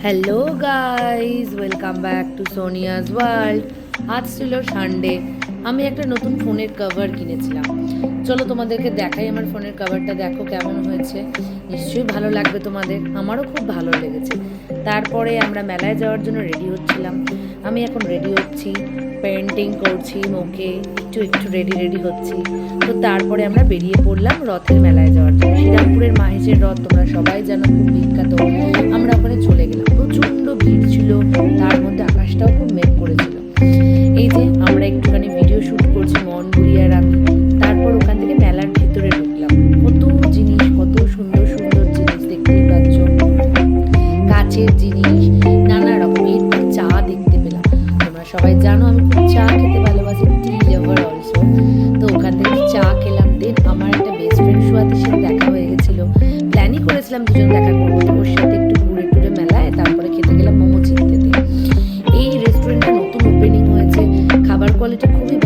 Hello guys, welcome back to Sonia's world. আজ ছিল Sunday. আমি একটা নতুন ফোনের কভার কিনেছিলাম। চলো তোমাদেরকে দেখাই আমার ফোনের কভারটা, দেখো কেমন হয়েছে। নিশ্চয়ই ভালো লাগবে তোমাদের, আমারও খুব ভালো লেগেছে। তারপরে আমরা মেলায় যাওয়ার জন্য রেডি হচ্ছিলাম। আমি এখন রেডি হচ্ছি, পেন্টিং করছি, মুখে একটু একটু রেডি হচ্ছি। তো তারপরে আমরা বেরিয়ে পড়লাম রথের মেলায় যাওয়ার জন্য। শ্রীরামপুরের মাহেশের রথ তোমরা সবাই জানো, খুব বিখ্যাত। আমরা ওখানে চলে গেলাম। প্রচণ্ড ভিড় ছিল, তার মধ্যে আকাশটাও খুব মেঘ করেছিল। এই যে আমরা একটুখানি ভিডিও শ্যুট করছি, মনগুড়ি আর আমি। তারপর ওখান থেকে মেলার ভেতরে ঢুকলাম। কত জিনিস, কত সুন্দর সুন্দর জিনিস দেখতেই পাচ্ছ, কাচের জিনিস, নানা রকমের চা দেখতে পেলাম। তোমরা সবাই জানো আমি খুব চা খেতে ভালোবাসি, টি লাভার অলসো। তো ওখান থেকে চা খেলাম। দেন আমার একটা বেস্ট ফ্রেন্ড সুয়াতির সাথে দেখা হয়ে গেছিলো। প্ল্যানই করেছিলাম দুজন দেখা করবো, তো ওর সাথে একটু ঘুরে টুরে মেলায়, তারপরে খেতে গেলাম মোমো চিনতে। এই রেস্টুরেন্টটা নতুন ওপেনিং হয়েছে, খাবার কোয়ালিটি খুবই